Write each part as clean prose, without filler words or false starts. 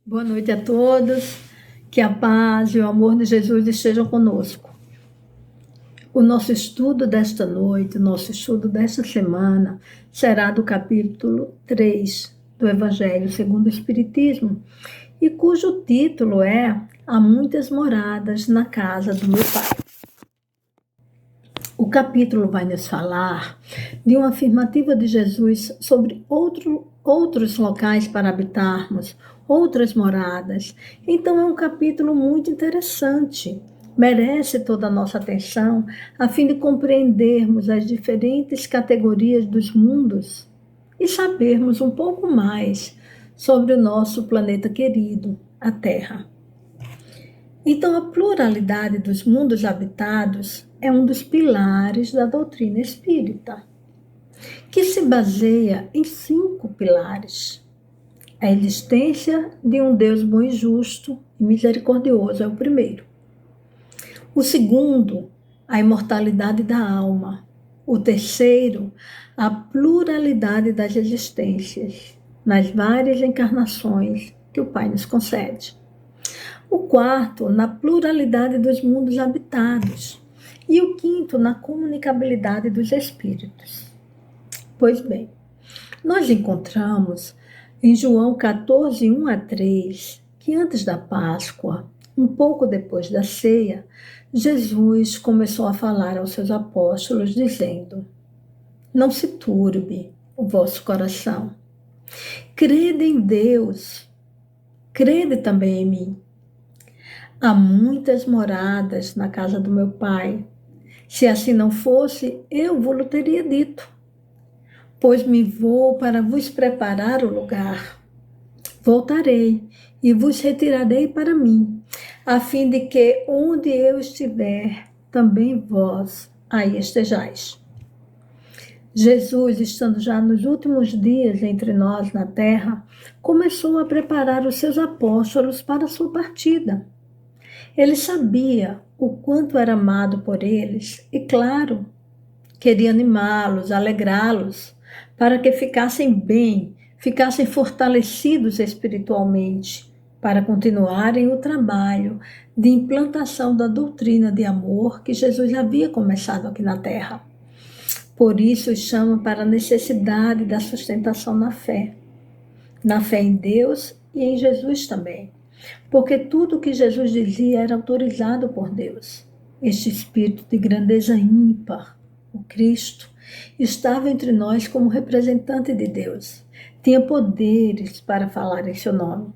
Boa noite a todos, que a paz e o amor de Jesus estejam conosco. O nosso estudo desta noite, o nosso estudo desta semana, será do capítulo 3 do Evangelho segundo o Espiritismo, e cujo título é Há muitas moradas na casa do meu Pai. O capítulo vai nos falar de uma afirmativa de Jesus sobre outros locais para habitarmos, outras moradas. Então é um capítulo muito interessante. Merece toda a nossa atenção a fim de compreendermos as diferentes categorias dos mundos e sabermos um pouco mais sobre o nosso planeta querido, a Terra. Então, a pluralidade dos mundos habitados é um dos pilares da doutrina espírita, que se baseia em 5 pilares. A existência de um Deus bom e justo e misericordioso é o primeiro. O segundo, a imortalidade da alma. O terceiro, a pluralidade das existências, nas várias encarnações que o Pai nos concede. O quarto, na pluralidade dos mundos habitados. E o quinto, na comunicabilidade dos espíritos. Pois bem, nós encontramos em João 14, 1 a 3, que antes da Páscoa, um pouco depois da ceia, Jesus começou a falar aos seus apóstolos, dizendo: Não se turbe o vosso coração. Crede em Deus, crede também em mim. Há muitas moradas na casa do meu Pai. Se assim não fosse, eu vos teria dito. Pois me vou para vos preparar o lugar. Voltarei e vos retirarei para mim, a fim de que onde eu estiver, também vós aí estejais. Jesus, estando já nos últimos dias entre nós na terra, começou a preparar os seus apóstolos para a sua partida. Ele sabia o quanto era amado por eles e, claro, queria animá-los, alegrá-los, para que ficassem bem, ficassem fortalecidos espiritualmente, para continuarem o trabalho de implantação da doutrina de amor que Jesus havia começado aqui na Terra. Por isso, os chama para a necessidade da sustentação na fé em Deus e em Jesus também. Porque tudo o que Jesus dizia era autorizado por Deus. Este espírito de grandeza ímpar, o Cristo, estava entre nós como representante de Deus. Tinha poderes para falar em seu nome.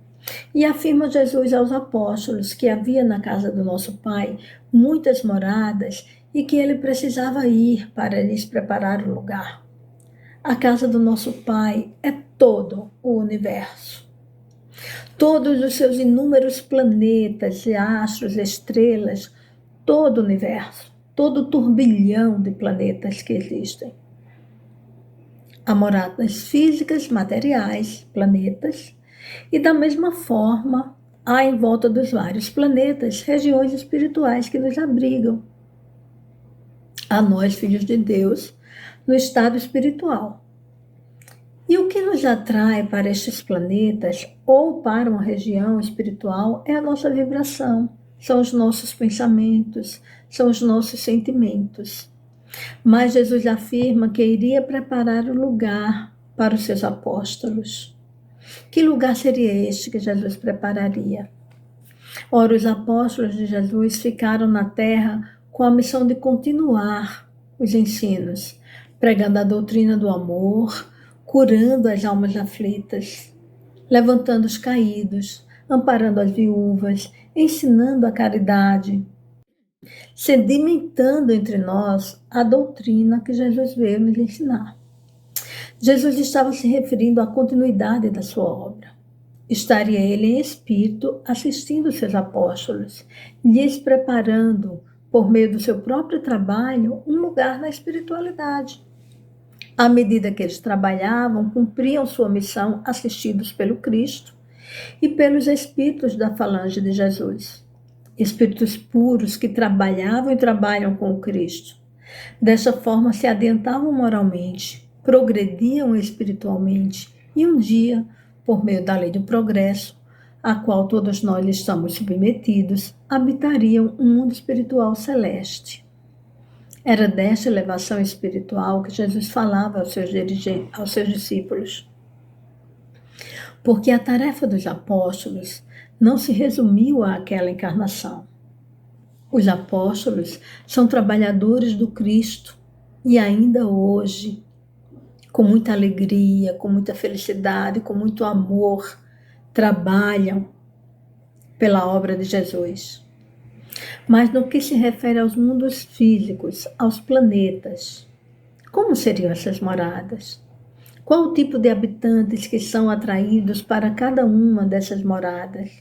E afirma Jesus aos apóstolos que havia na casa do nosso Pai muitas moradas e que ele precisava ir para lhes preparar o lugar. A casa do nosso Pai é todo o universo. Todos os seus inúmeros planetas, astros, estrelas, todo o universo, todo o turbilhão de planetas que existem. Há moradas físicas, materiais, planetas, e da mesma forma há em volta dos vários planetas regiões espirituais que nos abrigam. A nós, filhos de Deus, no estado espiritual. E o que nos atrai para estes planetas ou para uma região espiritual é a nossa vibração, são os nossos pensamentos, são os nossos sentimentos. Mas Jesus afirma que iria preparar o lugar para os seus apóstolos. Que lugar seria este que Jesus prepararia? Ora, os apóstolos de Jesus ficaram na terra com a missão de continuar os ensinos, pregando a doutrina do amor, curando as almas aflitas, levantando os caídos, amparando as viúvas, ensinando a caridade, sedimentando entre nós a doutrina que Jesus veio nos ensinar. Jesus estava se referindo à continuidade da sua obra. Estaria ele em espírito assistindo seus apóstolos, lhes preparando, por meio do seu próprio trabalho, um lugar na espiritualidade. À medida que eles trabalhavam, cumpriam sua missão assistidos pelo Cristo e pelos espíritos da falange de Jesus. Espíritos puros que trabalhavam e trabalham com o Cristo. Dessa forma se adiantavam moralmente, progrediam espiritualmente e um dia, por meio da lei do progresso, a qual todos nós estamos submetidos, habitariam um mundo espiritual celeste. Era desta elevação espiritual que Jesus falava aos seus discípulos. Porque a tarefa dos apóstolos não se resumiu àquela encarnação. Os apóstolos são trabalhadores do Cristo e ainda hoje, com muita alegria, com muita felicidade, com muito amor, trabalham pela obra de Jesus. Mas no que se refere aos mundos físicos, aos planetas, como seriam essas moradas? Qual o tipo de habitantes que são atraídos para cada uma dessas moradas?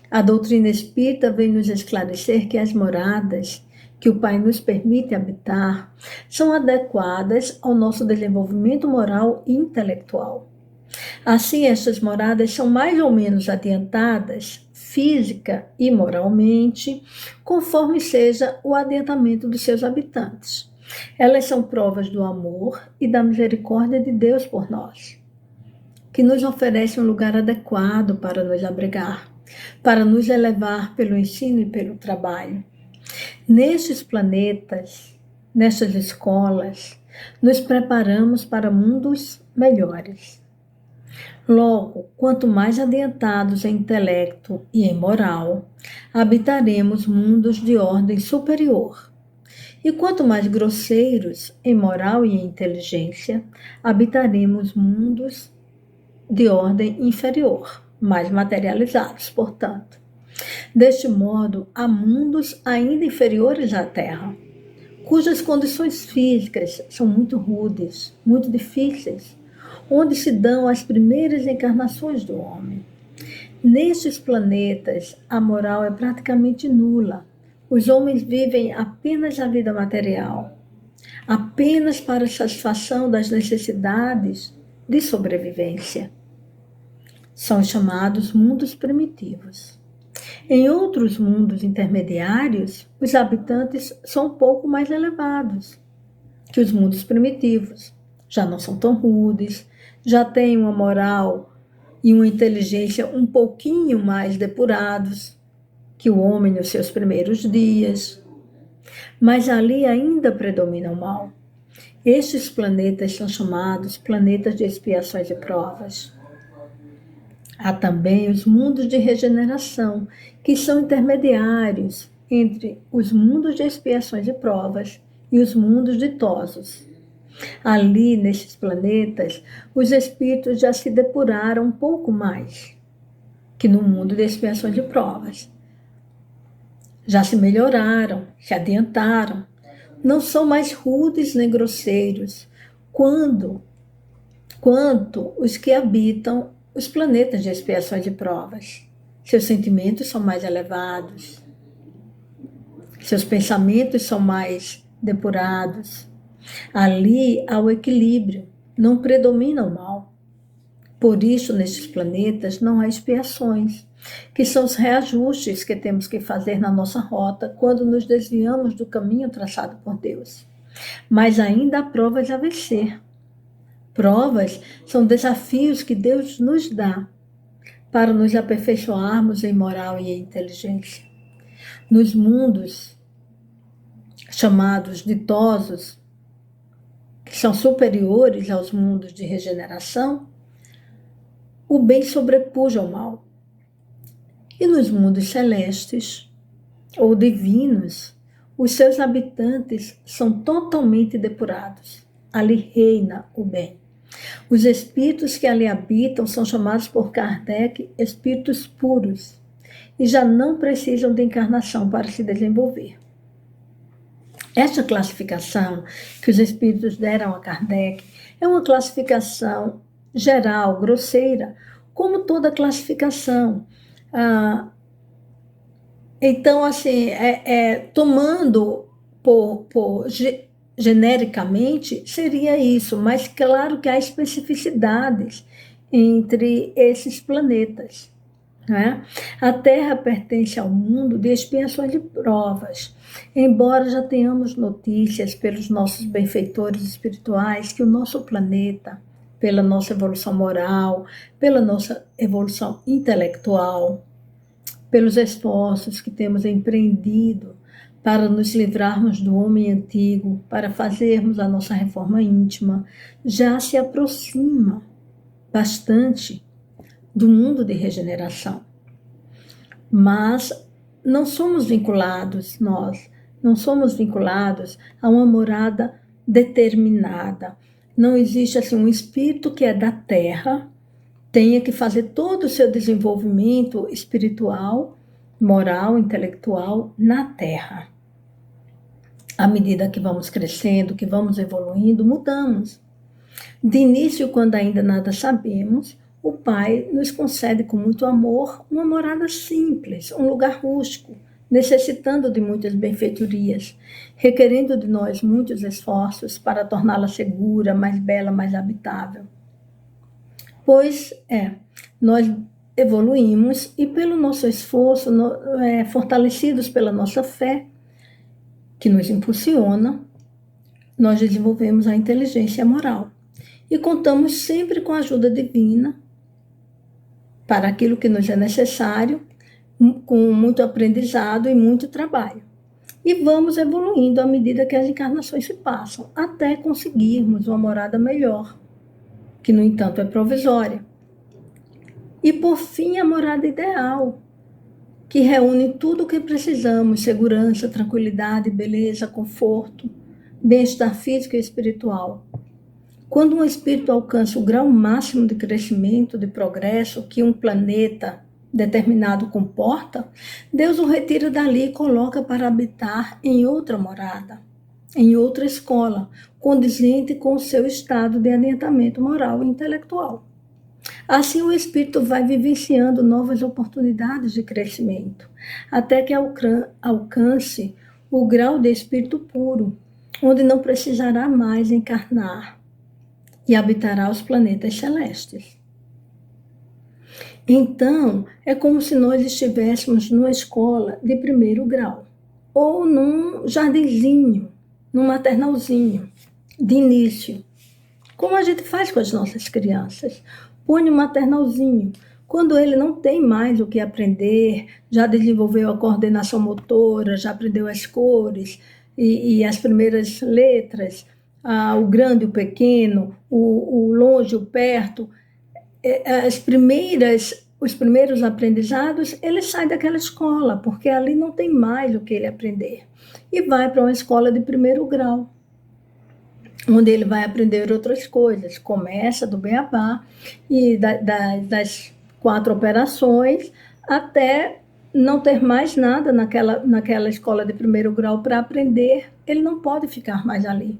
A doutrina espírita vem nos esclarecer que as moradas que o Pai nos permite habitar são adequadas ao nosso desenvolvimento moral e intelectual. Assim, estas moradas são mais ou menos adiantadas, física e moralmente, conforme seja o adiantamento dos seus habitantes. Elas são provas do amor e da misericórdia de Deus por nós, que nos oferece um lugar adequado para nos abrigar, para nos elevar pelo ensino e pelo trabalho. Nestes planetas, nestas escolas, nos preparamos para mundos melhores. Logo, quanto mais adiantados em intelecto e em moral, habitaremos mundos de ordem superior. E quanto mais grosseiros em moral e em inteligência, habitaremos mundos de ordem inferior, mais materializados, portanto. Deste modo, há mundos ainda inferiores à Terra, cujas condições físicas são muito rudes, muito difíceis, onde se dão as primeiras encarnações do homem. Nestes planetas, a moral é praticamente nula. Os homens vivem apenas a vida material, apenas para a satisfação das necessidades de sobrevivência. São chamados mundos primitivos. Em outros mundos intermediários, os habitantes são um pouco mais elevados que os mundos primitivos. Já não são tão rudes, já têm uma moral e uma inteligência um pouquinho mais depurados que o homem nos seus primeiros dias. Mas ali ainda predomina o mal. Estes planetas são chamados planetas de expiações e provas. Há também os mundos de regeneração, que são intermediários entre os mundos de expiações e provas e os mundos ditosos. Ali, nesses planetas, os espíritos já se depuraram um pouco mais que no mundo de expiações e provas. Já se melhoraram, se adiantaram, não são mais rudes nem grosseiros quanto os que habitam os planetas de expiações e provas. Seus sentimentos são mais elevados, seus pensamentos são mais depurados. Ali há o equilíbrio, não predomina o mal. Por isso, nestes planetas não há expiações, que são os reajustes que temos que fazer na nossa rota quando nos desviamos do caminho traçado por Deus. Mas ainda há provas a vencer. Provas são desafios que Deus nos dá para nos aperfeiçoarmos em moral e em inteligência. Nos mundos chamados ditosos, que são superiores aos mundos de regeneração, o bem sobrepuja o mal. E nos mundos celestes ou divinos, os seus habitantes são totalmente depurados. Ali reina o bem. Os espíritos que ali habitam são chamados por Kardec espíritos puros e já não precisam de encarnação para se desenvolver. Esta classificação que os espíritos deram a Kardec é uma classificação geral, grosseira, como toda classificação. Então, assim, tomando genericamente, seria isso, mas claro que há especificidades entre esses planetas. Né? A Terra pertence ao mundo de expiações e provas, embora já tenhamos notícias pelos nossos benfeitores espirituais que o nosso planeta, pela nossa evolução moral, pela nossa evolução intelectual, pelos esforços que temos empreendido para nos livrarmos do homem antigo, para fazermos a nossa reforma íntima, já se aproxima bastante do mundo de regeneração. Mas não somos vinculados, nós, não somos vinculados a uma morada determinada. Não existe assim um espírito que é da terra, tenha que fazer todo o seu desenvolvimento espiritual, moral, intelectual na terra. À medida que vamos crescendo, que vamos evoluindo, mudamos. De início, quando ainda nada sabemos, o Pai nos concede com muito amor uma morada simples, um lugar rústico, necessitando de muitas benfeitorias, requerendo de nós muitos esforços para torná-la segura, mais bela, mais habitável. Pois nós evoluímos e pelo nosso esforço, fortalecidos pela nossa fé, que nos impulsiona, nós desenvolvemos a inteligência moral. E contamos sempre com a ajuda divina para aquilo que nos é necessário, com muito aprendizado e muito trabalho. E vamos evoluindo à medida que as encarnações se passam, até conseguirmos uma morada melhor, que, no entanto, é provisória. E, por fim, a morada ideal, que reúne tudo o que precisamos: segurança, tranquilidade, beleza, conforto, bem-estar físico e espiritual. Quando um espírito alcança o grau máximo de crescimento, de progresso que um planeta determinado comporta, Deus o retira dali e coloca para habitar em outra morada, em outra escola, condizente com o seu estado de adiantamento moral e intelectual. Assim, o espírito vai vivenciando novas oportunidades de crescimento, até que alcance o grau de espírito puro, onde não precisará mais encarnar e habitará os planetas celestes. Então, é como se nós estivéssemos numa escola de primeiro grau, ou num jardinzinho, num maternalzinho, de início, como a gente faz com as nossas crianças. Põe um maternalzinho. Quando ele não tem mais o que aprender, já desenvolveu a coordenação motora, já aprendeu as cores e as primeiras letras, o grande, o pequeno, o longe, o perto, os primeiros aprendizados, ele sai daquela escola, porque ali não tem mais o que ele aprender. E vai para uma escola de primeiro grau, onde ele vai aprender outras coisas. Começa do beabá e das 4 operações até não ter mais nada naquela escola de primeiro grau para aprender. Ele não pode ficar mais ali.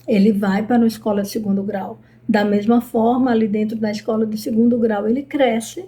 Ele vai para uma escola de segundo grau. Da mesma forma, ali dentro da escola de segundo grau, ele cresce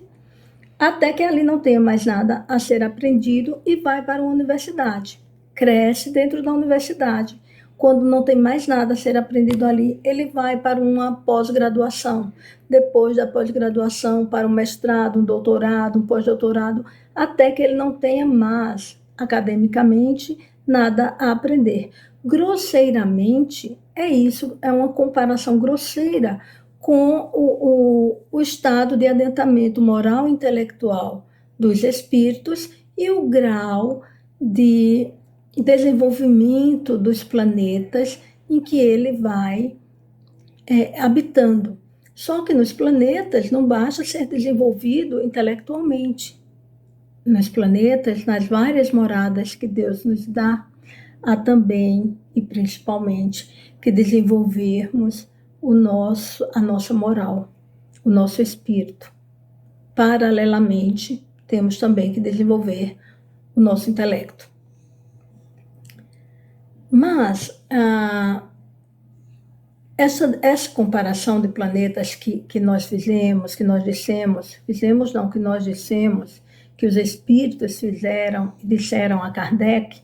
até que ali não tenha mais nada a ser aprendido e vai para uma universidade. Cresce dentro da universidade. Quando não tem mais nada a ser aprendido ali, ele vai para uma pós-graduação. Depois da pós-graduação, para um mestrado, um doutorado, um pós-doutorado, até que ele não tenha mais, academicamente, nada a aprender. Grosseiramente, é isso, é uma comparação grosseira com o estado de adiantamento moral e intelectual dos espíritos e o grau de desenvolvimento dos planetas em que ele vai habitando. Só que nos planetas não basta ser desenvolvido intelectualmente. Nos planetas, nas várias moradas que Deus nos dá, há também e principalmente que desenvolvermos a nossa moral, o nosso espírito. Paralelamente, temos também que desenvolver o nosso intelecto. Mas essa comparação de planetas que nós fizemos, que nós dissemos, que os espíritos fizeram e disseram a Kardec,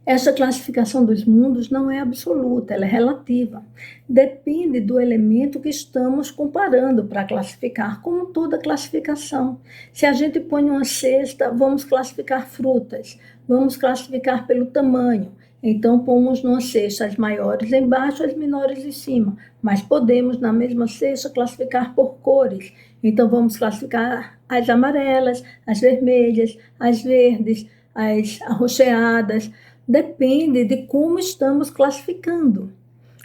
essa classificação dos mundos não é absoluta, ela é relativa. Depende do elemento que estamos comparando para classificar, como toda classificação. Se a gente põe uma cesta, vamos classificar frutas, vamos classificar pelo tamanho. Então, pomos numa cesta as maiores embaixo, as menores em cima. Mas podemos, na mesma cesta, classificar por cores. Então, vamos classificar as amarelas, as vermelhas, as verdes, as arroxeadas. Depende de como estamos classificando.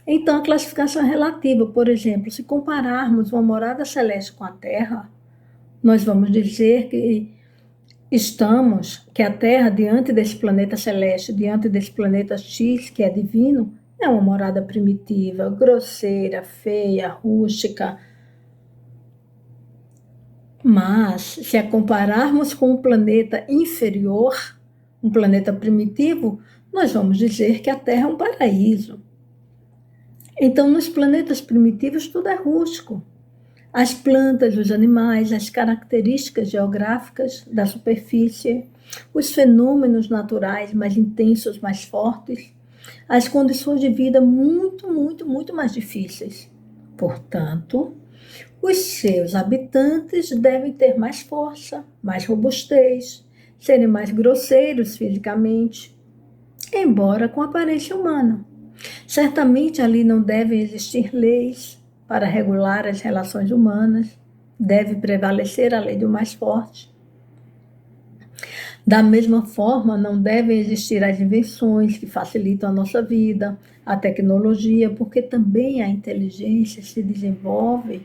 Então, a classificação é relativa. Por exemplo, se compararmos uma morada celeste com a Terra, nós vamos dizer que a Terra, diante desse planeta celeste, diante desse planeta X, que é divino, é uma morada primitiva, grosseira, feia, rústica. Mas, se a compararmos com um planeta inferior, um planeta primitivo, nós vamos dizer que a Terra é um paraíso. Então, nos planetas primitivos, tudo é rústico. As plantas, os animais, as características geográficas da superfície, os fenômenos naturais mais intensos, mais fortes, as condições de vida muito, muito, muito mais difíceis. Portanto, os seus habitantes devem ter mais força, mais robustez, serem mais grosseiros fisicamente, embora com aparência humana. Certamente ali não devem existir leis para regular as relações humanas, deve prevalecer a lei do mais forte. Da mesma forma, não devem existir as invenções que facilitam a nossa vida, a tecnologia, porque também a inteligência se desenvolve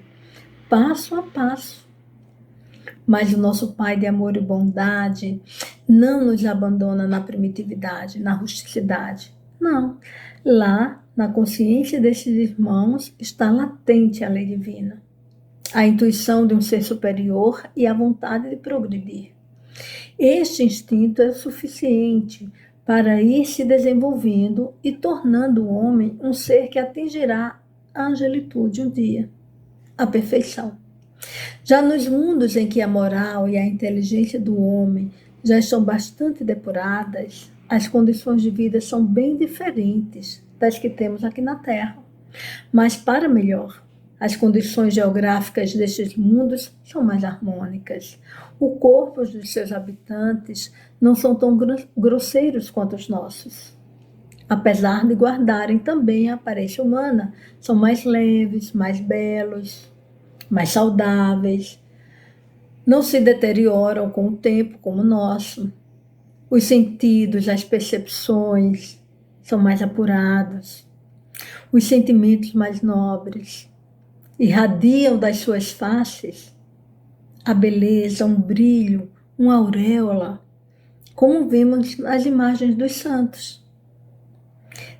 passo a passo. Mas o nosso Pai de amor e bondade não nos abandona na primitividade, na rusticidade. Não. Lá, na consciência desses irmãos, está latente a lei divina, a intuição de um ser superior e a vontade de progredir. Este instinto é suficiente para ir se desenvolvendo e tornando o homem um ser que atingirá a angelitude um dia, a perfeição. Já nos mundos em que a moral e a inteligência do homem já estão bastante depuradas, as condições de vida são bem diferentes das que temos aqui na Terra. Mas para melhor, as condições geográficas destes mundos são mais harmônicas. Os corpos dos seus habitantes não são tão grosseiros quanto os nossos. Apesar de guardarem também a aparência humana, são mais leves, mais belos, mais saudáveis, não se deterioram com o tempo como o nosso. Os sentidos, as percepções são mais apurados, os sentimentos mais nobres, irradiam das suas faces a beleza, um brilho, uma auréola, como vemos nas imagens dos santos.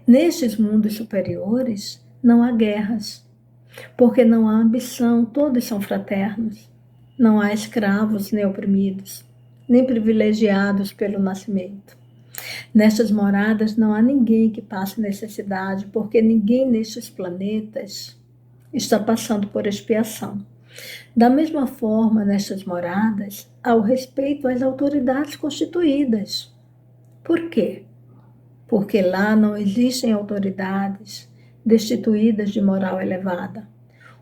Nestes mundos superiores não há guerras, porque não há ambição, todos são fraternos. Não há escravos nem oprimidos, nem privilegiados pelo nascimento. Nestas moradas não há ninguém que passe necessidade, porque ninguém nestes planetas está passando por expiação. Da mesma forma, nestas moradas, há o respeito às autoridades constituídas. Por quê? Porque lá não existem autoridades destituídas de moral elevada.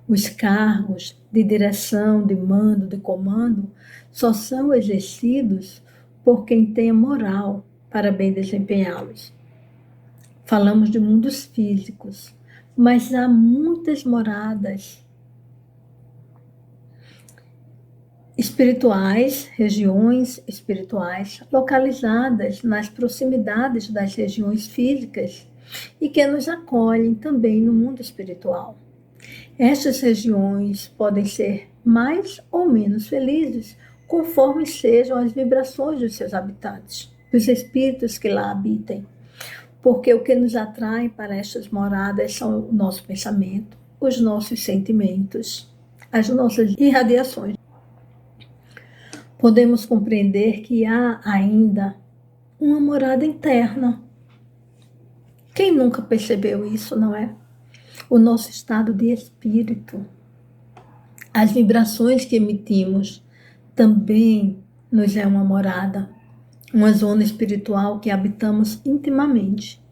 Os cargos de direção, de mando, de comando, só são exercidos por quem tem a moral para bem desempenhá-los. Falamos de mundos físicos, mas há muitas moradas espirituais, regiões espirituais localizadas nas proximidades das regiões físicas e que nos acolhem também no mundo espiritual. Estas regiões podem ser mais ou menos felizes, conforme sejam as vibrações dos seus habitantes, dos espíritos que lá habitem. Porque o que nos atrai para estas moradas são o nosso pensamento, os nossos sentimentos, as nossas irradiações. Podemos compreender que há ainda uma morada interna. Quem nunca percebeu isso, não é? O nosso estado de espírito, as vibrações que emitimos, também nos é uma morada, uma zona espiritual que habitamos intimamente,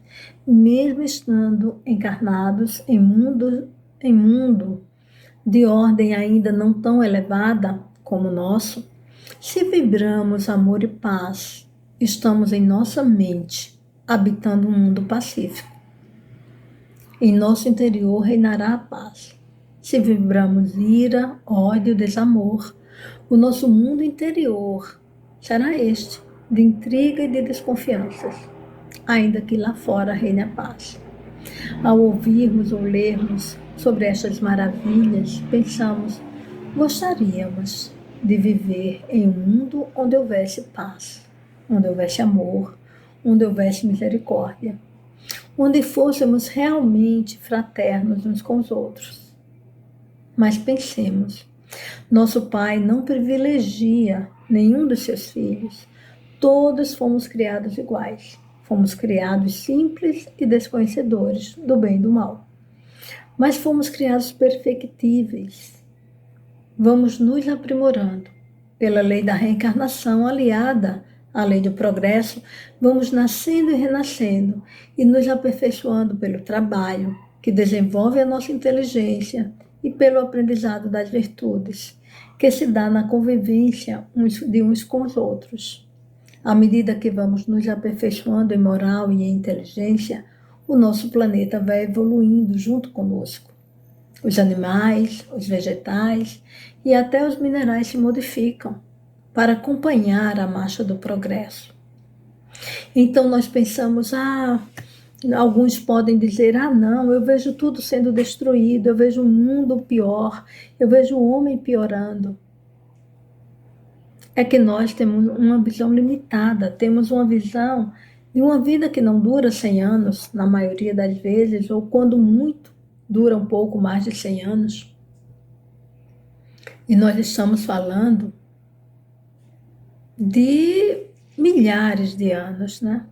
mesmo estando encarnados em mundo de ordem ainda não tão elevada como o nosso. Se vibramos amor e paz, estamos em nossa mente, habitando um mundo pacífico. Em nosso interior reinará a paz. Se vibramos ira, ódio, desamor, o nosso mundo interior será este, de intriga e de desconfianças, ainda que lá fora reine a paz. Ao ouvirmos ou lermos sobre estas maravilhas, pensamos, gostaríamos de viver em um mundo onde houvesse paz, onde houvesse amor, onde houvesse misericórdia, onde fôssemos realmente fraternos uns com os outros. Mas pensemos, nosso Pai não privilegia nenhum dos seus filhos. Todos fomos criados iguais. Fomos criados simples e desconhecedores do bem e do mal. Mas fomos criados perfectíveis. Vamos nos aprimorando. Pela lei da reencarnação aliada à lei do progresso, vamos nascendo e renascendo e nos aperfeiçoando pelo trabalho, que desenvolve a nossa inteligência, e pelo aprendizado das virtudes, que se dá na convivência de uns com os outros. À medida que vamos nos aperfeiçoando em moral e em inteligência, o nosso planeta vai evoluindo junto conosco. Os animais, os vegetais e até os minerais se modificam para acompanhar a marcha do progresso. Então nós pensamos, alguns podem dizer, não, eu vejo tudo sendo destruído, eu vejo o mundo pior, eu vejo o homem piorando. É que nós temos uma visão limitada, temos uma visão de uma vida que não dura 100 anos, na maioria das vezes, ou quando muito, dura um pouco mais de 100 anos. E nós estamos falando de milhares de anos, né?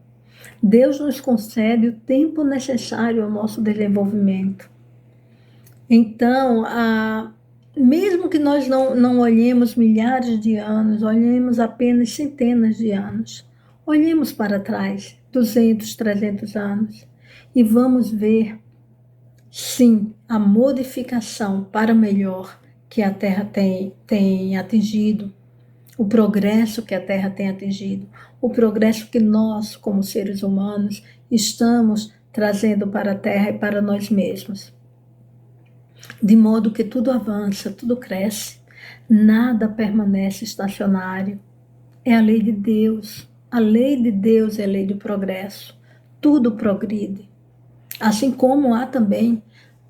Deus nos concede o tempo necessário ao nosso desenvolvimento. Então, mesmo que nós não olhemos milhares de anos, olhemos apenas centenas de anos, olhemos para trás, 200, 300 anos, e vamos ver, sim, a modificação para melhor que a Terra tem atingido, o progresso que a Terra tem atingido, o progresso que nós, como seres humanos, estamos trazendo para a Terra e para nós mesmos. De modo que tudo avança, tudo cresce, nada permanece estacionário. É a lei de Deus. A lei de Deus é a lei do progresso. Tudo progride. Assim como há também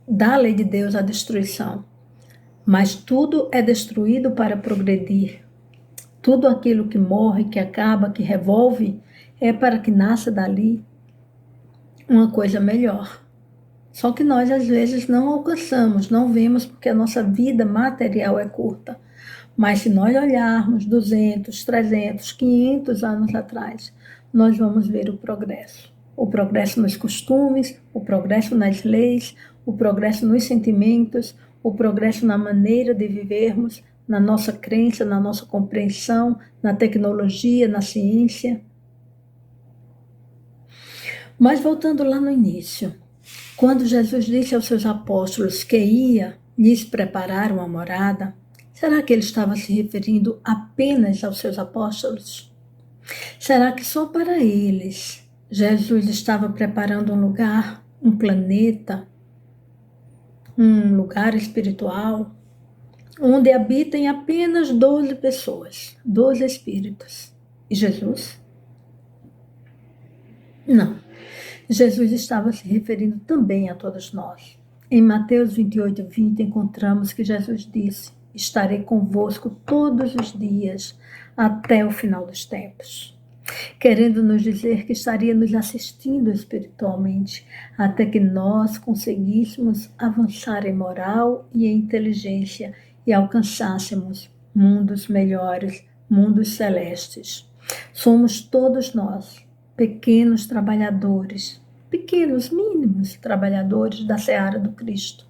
da lei de Deus a destruição. Mas tudo é destruído para progredir. Tudo aquilo que morre, que acaba, que revolve, é para que nasça dali uma coisa melhor. Só que nós, às vezes, não alcançamos, não vemos, porque a nossa vida material é curta. Mas se nós olharmos 200, 300, 500 anos atrás, nós vamos ver o progresso. O progresso nos costumes, o progresso nas leis, o progresso nos sentimentos, o progresso na maneira de vivermos, na nossa crença, na nossa compreensão, na tecnologia, na ciência. Mas voltando lá no início, quando Jesus disse aos seus apóstolos que ia lhes preparar uma morada, será que ele estava se referindo apenas aos seus apóstolos? Será que só para eles Jesus estava preparando um lugar, um planeta, um lugar espiritual, onde habitem apenas 12 pessoas, 12 espíritos? E Jesus? Não. Jesus estava se referindo também a todos nós. Em Mateus 28, 20, encontramos que Jesus disse: estarei convosco todos os dias, até o final dos tempos. Querendo nos dizer que estaria nos assistindo espiritualmente, até que nós conseguíssemos avançar em moral e em inteligência e alcançássemos mundos melhores, mundos celestes. Somos todos nós, pequenos trabalhadores, pequenos, mínimos trabalhadores da seara do Cristo,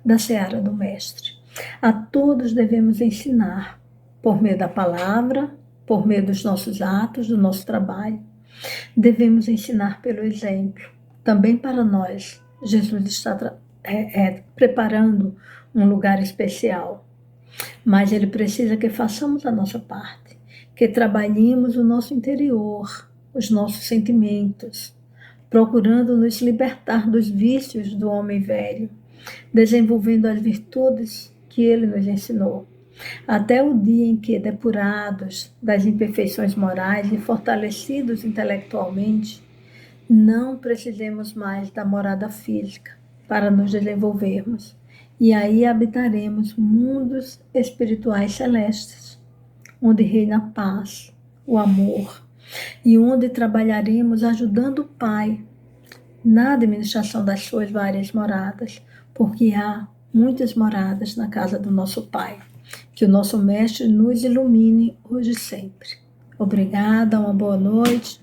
da seara do Mestre. A todos devemos ensinar, por meio da palavra, por meio dos nossos atos, do nosso trabalho. Devemos ensinar pelo exemplo. Também para nós, Jesus está preparando um lugar especial. Mas Ele precisa que façamos a nossa parte, que trabalhemos o nosso interior, os nossos sentimentos, procurando nos libertar dos vícios do homem velho, desenvolvendo as virtudes que ele nos ensinou, até o dia em que, depurados das imperfeições morais e fortalecidos intelectualmente, não precisemos mais da morada física para nos desenvolvermos, e aí habitaremos mundos espirituais celestes, onde reina a paz, o amor, e onde trabalharemos ajudando o Pai na administração das suas várias moradas, porque há muitas moradas na casa do nosso Pai. Que o nosso Mestre nos ilumine hoje e sempre. Obrigada, uma boa noite.